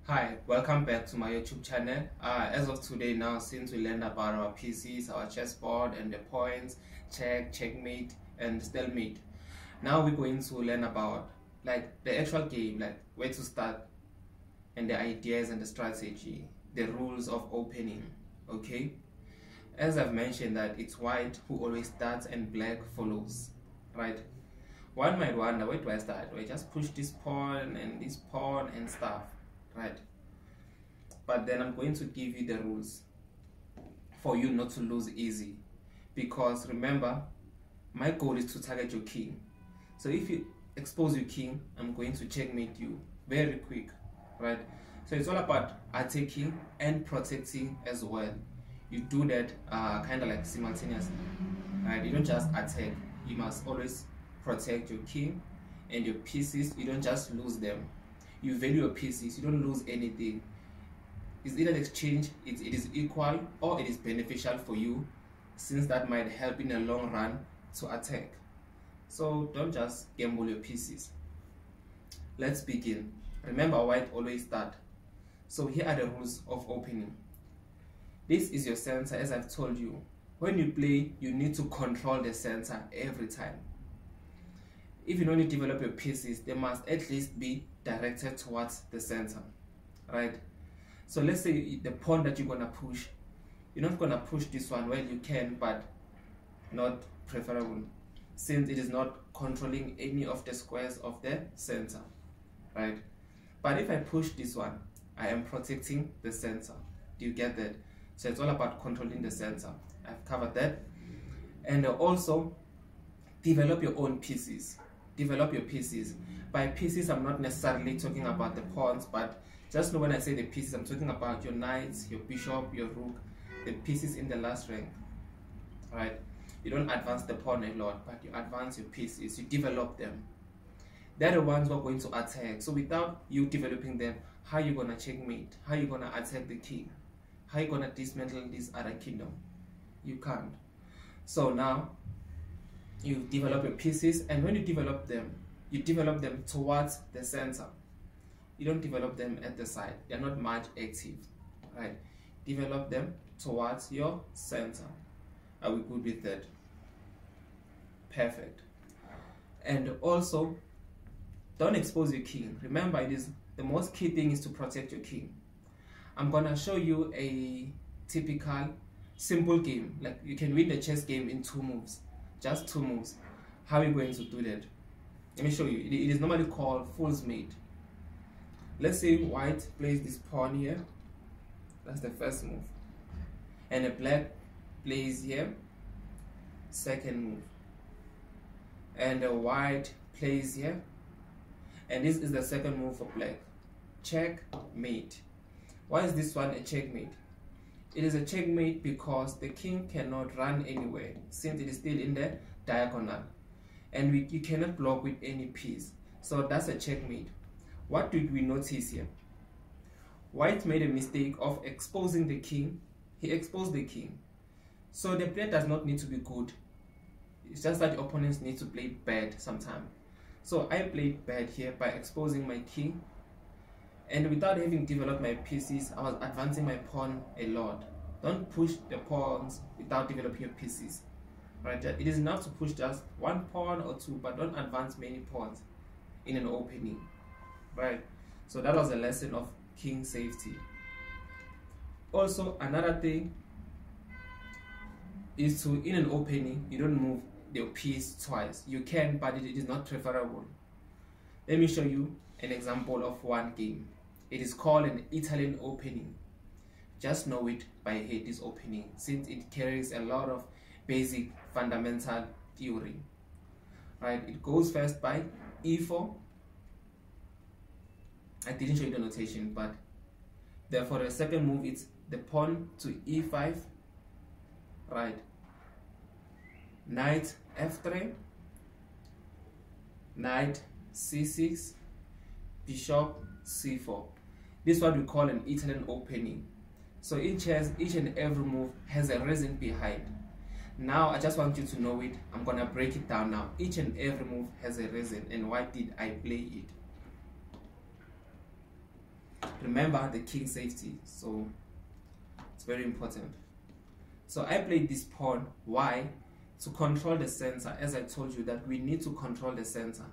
Hi, welcome back to my YouTube channel. As of today now, since we learned about our pieces, our chessboard and the points, check, checkmate and stalemate, now we're going to learn about like the actual game, like where to start and the ideas and the strategy, the rules of opening. Okay, as I've mentioned that it's white who always starts and black follows, right? One might wonder, where do I start? Do I just push this pawn and stuff, right? But then I'm going to give you the rules for you not to lose easy, because remember, my goal is to target your king. So if you expose your king, I'm going to checkmate you very quick, right? So it's all about attacking and protecting as well. You do that kind of like simultaneously, right? You don't just attack, you must always protect your king and your pieces. You don't just lose them, you value your pieces, you don't lose anything. It's either exchange, it is equal or it is beneficial for you, since that might help in the long run to attack. So don't just gamble your pieces. Let's begin. Remember, white always start. So here are the rules of opening. This is your center. As I've told you, when you play, you need to control the center every time. If you only develop your pieces, they must at least be directed towards the center, right? So let's say the pawn that you're gonna push, you're not gonna push this one. Well, you can, but not preferable, since it is not controlling any of the squares of the center, right? But if I push this one, I am protecting the center. Do you get that? So it's all about controlling the center. I've covered that. And also develop your own pieces. Develop your pieces. By pieces, I'm not necessarily talking about the pawns, but just know when I say the pieces, I'm talking about your knights, your bishop, your rook, the pieces in the last rank, right? You don't advance the pawn a lot, but you advance your pieces, you develop them. They're the ones who are going to attack. So without you developing them, how are you going to checkmate? How are you going to attack the king? How are you going to dismantle this other kingdom? You can't. So now, you develop your pieces, and when you develop them towards the center. You don't develop them at the side. They're not much active, right? Develop them towards your center. Are we good with that? Perfect. And also, don't expose your king. Remember, it is the most key thing is to protect your king. I'm gonna show you a typical simple game. Like you can win the chess game in 2 moves, just 2 moves. How are you going to do that? Let me show you. It is normally called fool's mate. Let's say white plays this pawn here. That's the first move. And a black plays here. Second move. And a white plays here. And this is the second move for black. Checkmate. Why is this one a checkmate? It is a checkmate because the king cannot run anywhere, since it is still in the diagonal. And you cannot block with any piece. So that's a checkmate. What did we notice here? White made a mistake of exposing the king. He exposed the king. So the play does not need to be good. It's just that the opponents need to play bad sometimes. So I played bad here by exposing my king. And without having developed my pieces, I was advancing my pawn a lot. Don't push the pawns without developing your pieces, right? It is enough to push just 1 pawn or 2, but don't advance many pawns in an opening, right? So that was a lesson of king safety. Also, another thing is to, in an opening, you don't move the piece twice. You can, but it is not preferable. Let me show you an example of one game. It is called an Italian opening. Just know it by head, this opening, since it carries a lot of basic fundamental theory, right? It goes first by e4. I didn't show you the notation, but therefore the second move it's the pawn to e5, right? Knight f3, knight c6, bishop c4. This is what we call an Italian opening. So in chess, each and every move has a reason behind. Now I just want you to know it. I'm gonna break it down now. Each and every move has a reason, and why did I play it? remember the king safety, so it's very important. So I played this pawn. Why? To control the center. As I told you that we need to control the center.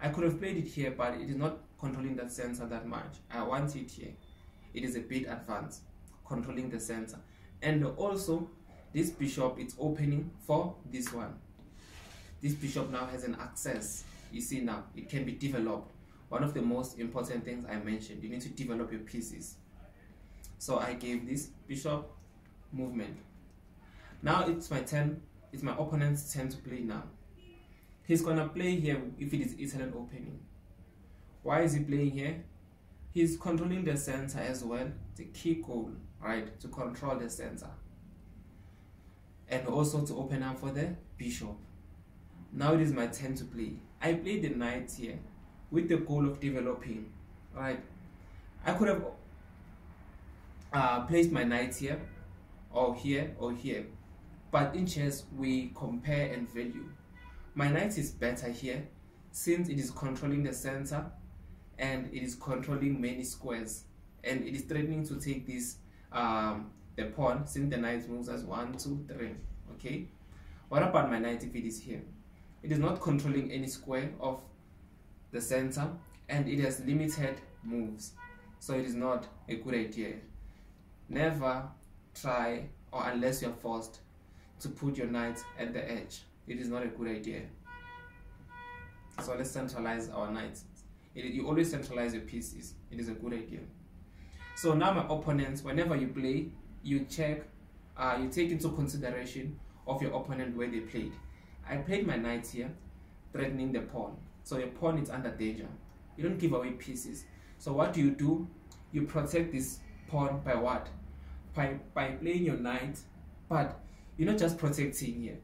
I could have played it here, but it is not controlling that center that much. I want it here. It is a bit advanced, controlling the center. And also, this bishop is opening for this one. This bishop now has an access. You see now, it can be developed. One of the most important things I mentioned, you need to develop your pieces. So I gave this bishop movement. Now it's my turn. It's my opponent's turn to play now. He's gonna play here if it is Italian opening. Why is he playing here? He's controlling the center as well. The key goal, right? To control the center. And also to open up for the bishop. Now it is my turn to play. I played the knight here with the goal of developing, right? I could have placed my knight here, or here, or here. But in chess, we compare and value. My knight is better here, since it is controlling the center, and it is controlling many squares. And it is threatening to take this, the pawn, since the knight moves as 1, 2, 3, okay? What about my knight if it is here? It is not controlling any square of the center, and it has limited moves. So it is not a good idea. Never try, or unless you're forced, to put your knight at the edge. It is not a good idea. So let's centralize our knights. You always centralize your pieces. It is a good idea. So now my opponents, whenever you play, you check, you take into consideration of your opponent where they played. I played my knight here, threatening the pawn. So your pawn is under danger. You don't give away pieces. So what do? You protect this pawn by what? By playing your knight, but you're not just protecting here.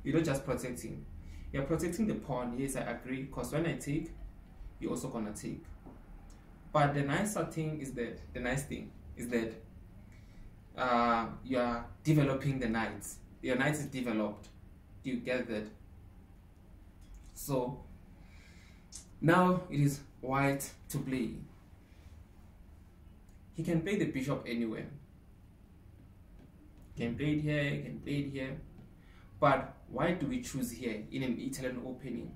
You're not just protecting. You're protecting the pawn. Yes, I agree, because when I take, you're also gonna take. But the nice thing is that you are developing the knights. Your knight is developed. Do you get that? So now it is white to play. He can play the bishop anywhere. He can play it here, he can play it here. But why do we choose here in an Italian opening?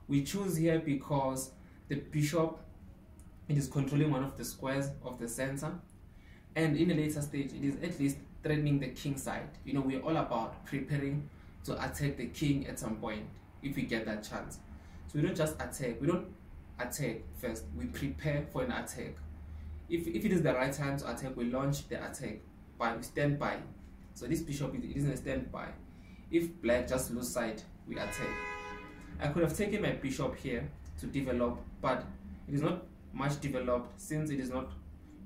We choose here because the bishop, it is controlling one of the squares of the center, and in a later stage it is at least threatening the king side. You know, we're all about preparing to attack the king at some point if we get that chance. So we don't just attack. We don't attack first. We prepare for an attack. If it is the right time to attack, we launch the attack, but we stand by. So this bishop it isn't a standby. If black just lose side, we attack. I could have taken my bishop here to develop, but it is not much developed since it is not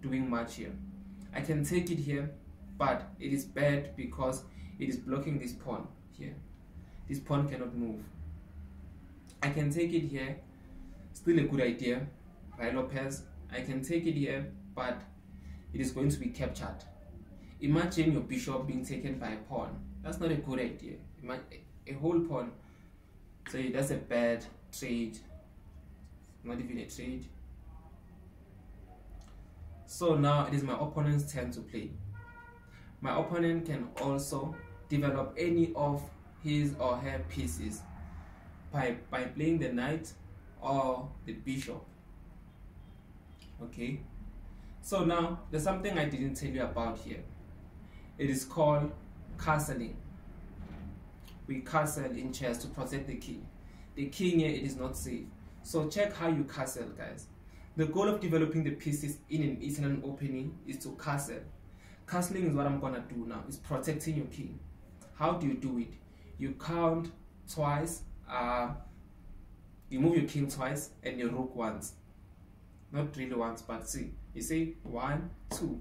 doing much here. I can take it here, but it is bad because it is blocking this pawn here. This pawn cannot move. I can take it here, still a good idea, right, Lopez? I can take it here, but it is going to be captured. Imagine your bishop being taken by a pawn. That's not a good idea. A whole pawn. So that's a bad trade. Not even a trade. So now it is my opponent's turn to play. My opponent can also develop any of his or her pieces by playing the knight or the bishop. Okay, so now there's something I didn't tell you about here. It is called castling. We castle in chess to protect the king. The king here, it is not safe. So check how you castle, guys. The goal of developing the pieces in an Italian opening is to castle. Castling is what I'm gonna do now. It's protecting your king. How do you do it? You count twice. You move your king twice and your rook once. Not really once, but see. You see 1, 2,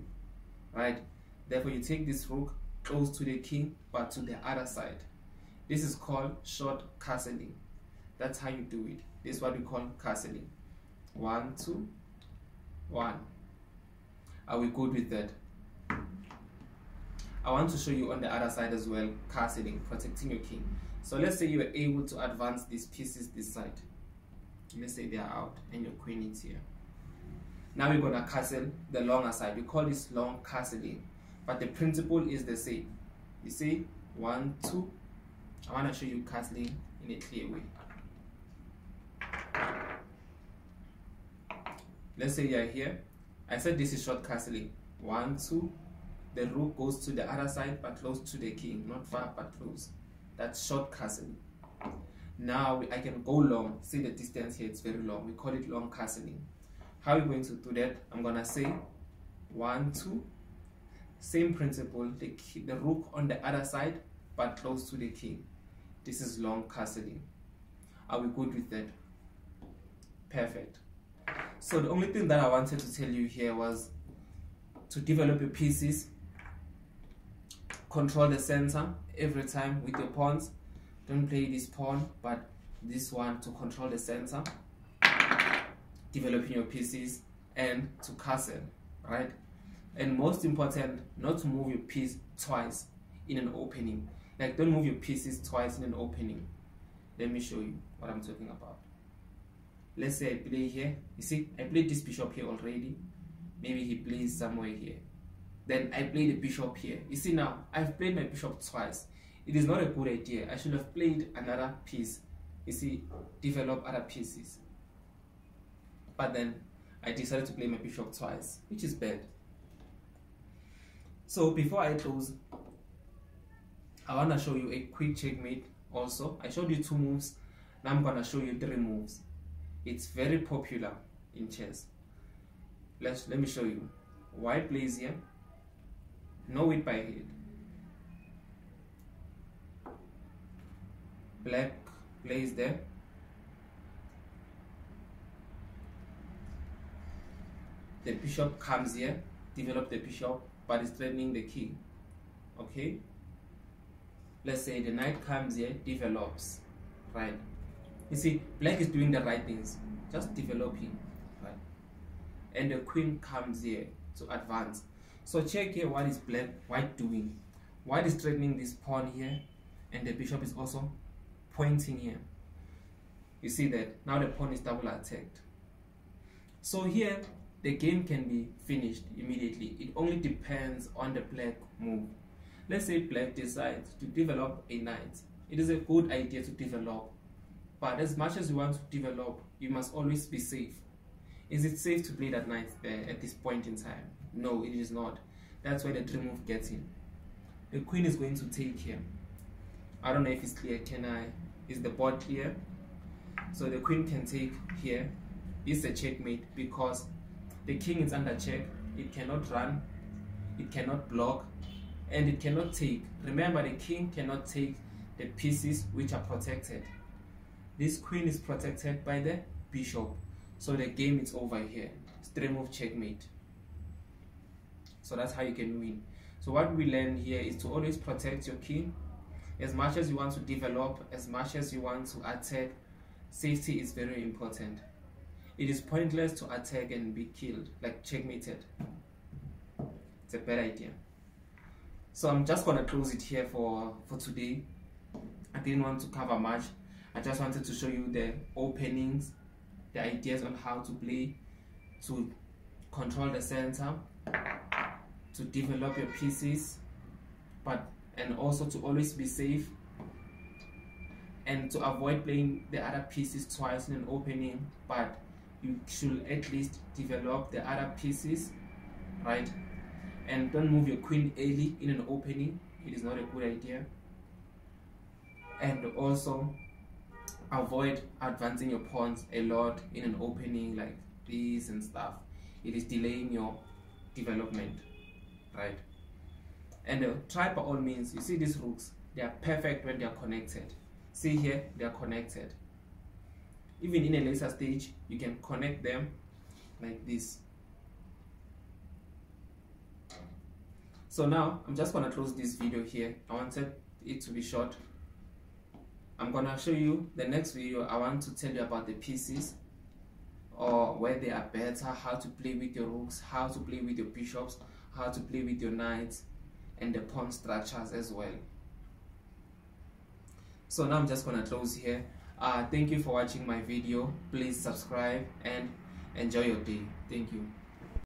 right? Therefore, you take this rook close to the king, but to the other side. This is called short castling. That's how you do it. This is what we call castling. 1, 2, 1. Are we good with that? I want to show you on the other side as well, castling, protecting your king. So let's say you are able to advance these pieces this side. Let's say they are out and your queen is here. Now we're gonna castle the longer side. We call this long castling, but the principle is the same. You see, 1, 2. I want to show you castling in a clear way. Let's say you're here. I said this is short castling. 1, 2. The rook goes to the other side but close to the king, not far but close. That's short castling. Now I can go long. See the distance here, it's very long. We call it long castling. How are we going to do that? I'm gonna say 1, 2. Same principle, the rook on the other side but close to the king. This is long castling. Are we good with that? Perfect. So the only thing that I wanted to tell you here was to develop your pieces, control the center every time with your pawns. Don't play this pawn, but this one to control the center, developing your pieces, and to castle, right? And most important, not to move your piece twice in an opening. Like, don't move your pieces twice in an opening. Let me show you what I'm talking about. Let's say I play here. You see, I played this bishop here already. Maybe he plays somewhere here. Then I play the bishop here. You see now, I've played my bishop twice. It is not a good idea. I should have played another piece. You see, develop other pieces. But then I decided to play my bishop twice, which is bad. So before I close, I want to show you a quick checkmate also. I showed you 2 moves. Now I'm going to show you 3 moves. It's very popular in chess. Let me show you. White plays here. Know it by head. Black plays there. The bishop comes here. Develop the bishop, but it's threatening the king. Okay? Let's say the knight comes here, develops. Right? You see, black is doing the right things, just developing, right? And the queen comes here to advance. So check here, what is white doing? White is threatening this pawn here, and the bishop is also pointing here. You see that now the pawn is double attacked. So here the game can be finished immediately. It only depends on the black move. Let's say black decides to develop a knight. It is a good idea to develop. But as much as you want to develop, you must always be safe. Is it safe to play that knight there at this point in time? No, it is not. That's why the 3 move gets in. The queen is going to take here. I don't know if it's clear. Is the board clear? So the queen can take here. It's a checkmate because the king is under check. It cannot run. It cannot block. And it cannot take. Remember, the king cannot take the pieces which are protected. This queen is protected by the bishop. So the game is over here. It's 3 move checkmate. So that's how you can win. So what we learn here is to always protect your king. As much as you want to develop, as much as you want to attack, safety is very important. It is pointless to attack and be killed, like checkmated. It's a bad idea. So I'm just gonna close it here for today. I didn't want to cover much. I just wanted to show you the openings, the ideas on how to play, to control the center, to develop your pieces, and also to always be safe, and to avoid playing the other pieces twice in an opening, but you should at least develop the other pieces, right? And don't move your queen early in an opening. It is not a good idea. And also avoid advancing your pawns a lot in an opening like this and stuff. It is delaying your development, right? And try by all means. You see these rooks, they are perfect when they are connected. See here, they are connected. Even in a later stage, you can connect them like this. So now I'm just gonna close this video here. I wanted it to be short. I'm gonna show you the next video. I want to tell you about the pieces, or where they are better, how to play with your rooks, how to play with your bishops, how to play with your knights, and the pawn structures as well. So now I'm just gonna close here. Thank you for watching my video. Please subscribe and enjoy your day. Thank you.